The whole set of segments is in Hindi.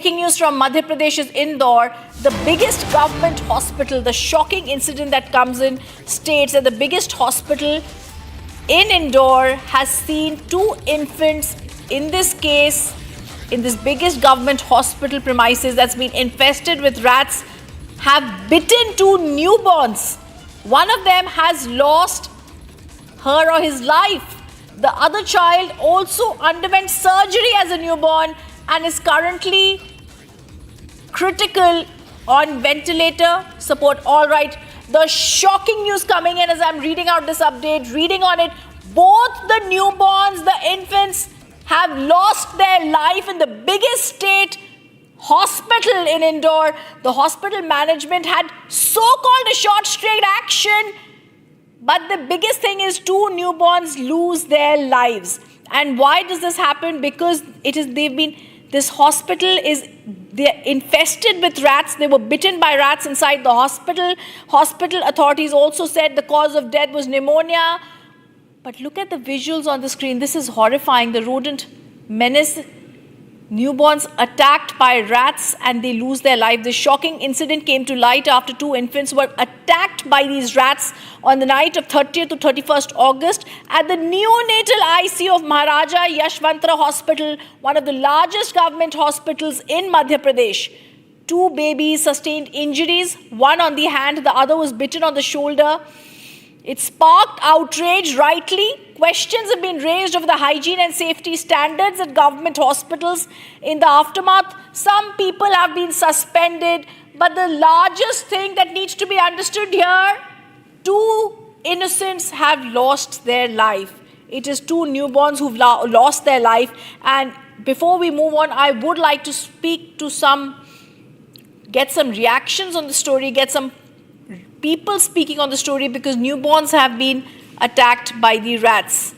Breaking news from Madhya Pradesh's Indore, the biggest government hospital, the shocking incident that comes in states that the biggest hospital in Indore has seen two infants in this case, in this biggest government hospital premises that's been infested with rats, have bitten two newborns. One of them has lost her or his life. The other child also underwent surgery as a newborn and is currently critical on ventilator support. All right, the shocking news coming in as I'm reading out this update, reading on it. Both the newborns, the infants, have lost their life in the biggest state hospital in Indore. The hospital management had so-called a short straight action, but the biggest thing is two newborns lose their lives. And why does this happen? Because this hospital they're infested with rats. They were bitten by rats inside the hospital. Hospital authorities also said the cause of death was pneumonia. But look at the visuals on the screen. This is horrifying. The rodent menace. Newborns attacked by rats and they lose their life. This shocking incident came to light after two infants were attacked by these rats on the night of 30th to 31st August at the neonatal ICU of Maharaja Yashwantrao Hospital, one of the largest government hospitals in Madhya Pradesh. Two babies sustained injuries, one on the hand, the other was bitten on the shoulder. It sparked outrage, rightly. Questions have been raised over the hygiene and safety standards at government hospitals in the aftermath. Some people have been suspended, but the largest thing that needs to be understood here, two innocents have lost their life. It is two newborns who've lost their life. And before we move on, I would like to get some reactions on the story, get some people speaking on the story, because newborns have been attacked by the rats.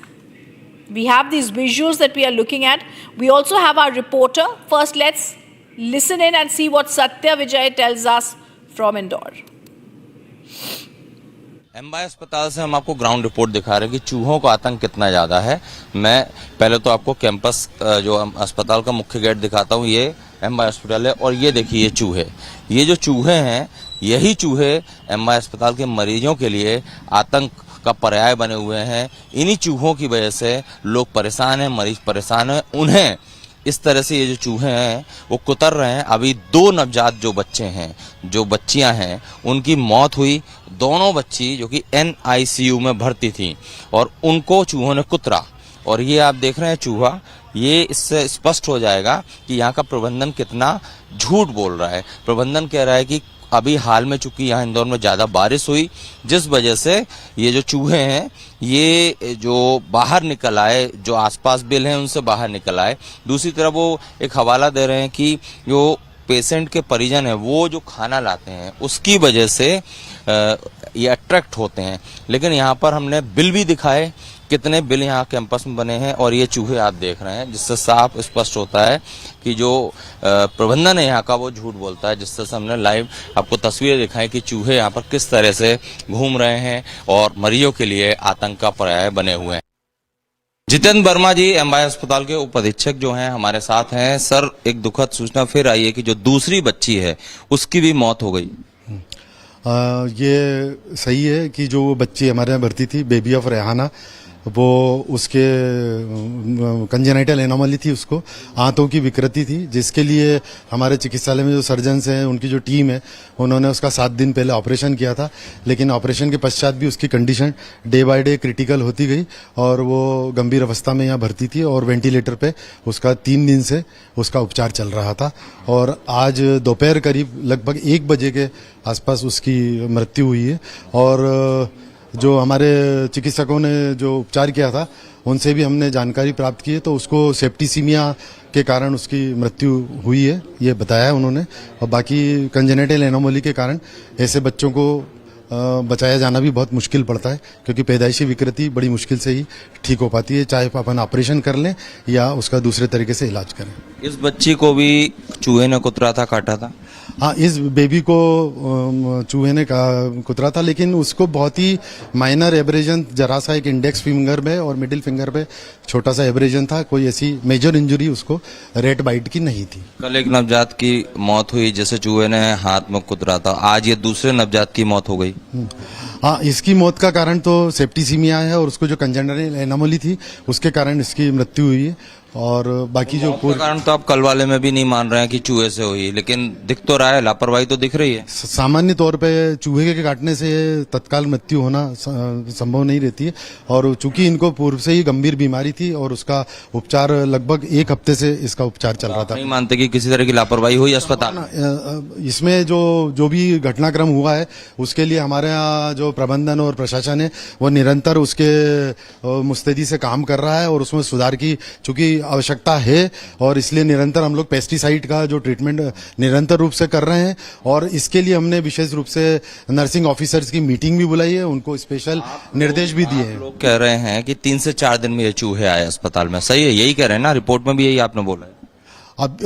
We have these visuals that we are looking at. We also have our reporter. First, let's listen in and see what Satya Vijay tells us from Indore. MY अस्पताल से हम आपको ग्राउंड रिपोर्ट दिखा रहे हैं कि चूहों का आतंक कितना ज्यादा है। मैं पहले तो आपको कैंपस जो अस्पताल का मुख्य गेट दिखाता हूँ। ये एमवाई अस्पताल है और ये देखिए ये चूहे, ये जो चूहे हैं यही चूहे एमवाई अस्पताल के मरीजों के लिए आतंक का पर्याय बने हुए हैं। इन्हीं चूहों की वजह से लोग परेशान हैं, मरीज परेशान हैं। उन्हें इस तरह से ये जो चूहे हैं वो कुतर रहे हैं। अभी दो नवजात जो बच्चे हैं, जो बच्चियां हैं, उनकी मौत हुई। दोनों बच्ची जो कि NICU में भर्ती थी और उनको चूहों ने कुतरा। और ये आप देख रहे हैं चूहा, ये इससे स्पष्ट हो जाएगा कि यहाँ का प्रबंधन कितना झूठ बोल रहा है। प्रबंधन कह रहा है कि अभी हाल में चूंकि यहाँ इंदौर में ज़्यादा बारिश हुई, जिस वजह से ये जो चूहे हैं ये जो बाहर निकल आए, जो आसपास बिल हैं उनसे बाहर निकल आए। दूसरी तरफ वो एक हवाला दे रहे हैं कि जो पेशेंट के परिजन हैं वो जो खाना लाते हैं उसकी वजह से ये अट्रैक्ट होते हैं। लेकिन यहाँ पर हमने बिल भी दिखाए, कितने बिल यहाँ कैंपस में बने हैं और ये चूहे आप देख रहे हैं, जिससे साफ स्पष्ट होता है कि जो प्रबंधन है यहाँ का वो झूठ बोलता है। जिससे हमने लाइव आपको तस्वीरें दिखाई कि चूहे यहाँ पर किस तरह से घूम रहे हैं और मरीजों के लिए आतंक का पर्याय बने हुए हैं। जितेंद्र वर्मा जी एमवाई अस्पताल के उप अधीक्षक जो हैं हमारे साथ हैं। सर, एक दुखद सूचना फिर आई है कि जो दूसरी बच्ची है उसकी भी मौत हो गई। ये सही है कि जो बच्ची हमारे यहाँ भर्ती थी, बेबी ऑफ रेहाना, वो उसके कंजेनाइटल एनोमली थी, उसको आंतों की विकृति थी, जिसके लिए हमारे चिकित्सालय में जो सर्जन्स हैं उनकी जो टीम है उन्होंने उसका 7 दिन पहले ऑपरेशन किया था। लेकिन ऑपरेशन के पश्चात भी उसकी condition day by day critical होती गई और वो गंभीर अवस्था में यहाँ भर्ती थी और वेंटिलेटर पे उसका 3 दिन से उसका उपचार चल रहा था। और आज दोपहर करीब लगभग 1 बजे के आसपास उसकी मृत्यु हुई है। और जो हमारे चिकित्सकों ने जो उपचार किया था उनसे भी हमने जानकारी प्राप्त की है, तो उसको सेप्टिसीमिया के कारण उसकी मृत्यु हुई है, ये बताया है उन्होंने। और बाकी कंजेनिटल एनोमली के कारण ऐसे बच्चों को बचाया जाना भी बहुत मुश्किल पड़ता है, क्योंकि पैदाइशी विकृति बड़ी मुश्किल से ही ठीक हो पाती है, चाहे अपन ऑपरेशन कर लें या उसका दूसरे तरीके से इलाज करें। इस बच्ची को भी चूहे ने कुतरा था, काटा था? हाँ, इस बेबी को चूहे ने कुतरा था, लेकिन उसको बहुत ही माइनर एब्रेजन, जरा सा एक इंडेक्स फिंगर में और मिडिल फिंगर पे छोटा सा एब्रेजन था। कोई ऐसी मेजर इंजरी उसको रेट बाइट की नहीं थी। कल एक नवजात की मौत हुई जैसे चूहे ने हाथ में कुतरा था, आज ये दूसरे नवजात की मौत हो गई। हाँ, इसकी मौत का कारण तो सेप्टिसीमिया है और उसको जो कंजेनिटल एनोमली थी उसके कारण इसकी मृत्यु हुई है। और बाकी जो उसके कारण तो आप कल वाले में भी नहीं मान रहे हैं कि चूहे से हुई, लेकिन दिख तो रहा है, लापरवाही तो दिख रही है। सामान्य तौर पे चूहे के काटने से तत्काल मृत्यु होना संभव नहीं रहती है। और चूंकि इनको पूर्व से ही गंभीर बीमारी थी और उसका उपचार लगभग 1 हफ्ते से इसका उपचार चल रहा था। नहीं मानते कि किसी तरह की लापरवाही हुई अस्पताल? इसमें जो भी घटनाक्रम हुआ है उसके लिए हमारे यहाँ जो प्रबंधन और प्रशासन है वो निरंतर उसके मुस्तैदी से काम कर रहा है और उसमें सुधार की चूंकि आवश्यकता है और इसलिए निरंतर हम लोग पेस्टिसाइड का जो ट्रीटमेंट निरंतर रूप से कर रहे हैं। और इसके लिए हमने विशेष रूप से नर्सिंग ऑफिसर्स की मीटिंग भी बुलाई है, उनको स्पेशल निर्देश भी दिए हैं। लोग कह रहे हैं कि 3 से 4 दिन में ये चूहे आए अस्पताल में, सही है? यही कह रहे हैं ना, रिपोर्ट में भी यही आपने बोला है। अब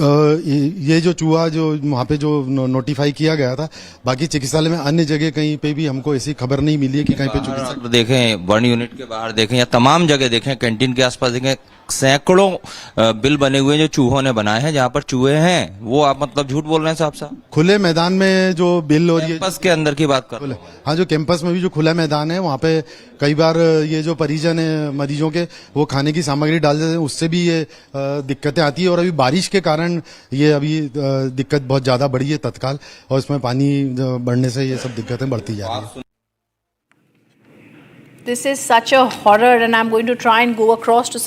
ये जो चूहा जो वहाँ पे जो नोटिफाई किया गया था, बाकी चिकित्सालय में अन्य जगह कहीं पे भी हमको ऐसी खबर नहीं मिली है कि कहीं पे बाहर देखें, वन यूनिट के बाहर देखें या तमाम जगह देखें, कैंटीन के आसपास देखें, सैकड़ों बिल बने हुए हैं जो चूहों ने बनाए हैं, जहां पर चूहे हैं। वो आप मतलब झूठ बोल रहे हैं साहब साहब? खुले मैदान में जो बिल और ये कैंपस के अंदर की बात कर रहे हैं। हाँ, जो कैंपस में भी जो खुला मैदान है वहाँ पे कई बार ये जो परिजन है मरीजों के वो खाने की सामग्री डाल देते हैं, उससे भी ये दिक्कतें आती है। और अभी बारिश के कारण ये अभी दिक्कत बहुत ज्यादा बढ़ी है तत्काल, और इसमें पानी बढ़ने से ये सब दिक्कतें बढ़ती जा रही है। This is such a horror, and I'm going to try and go across to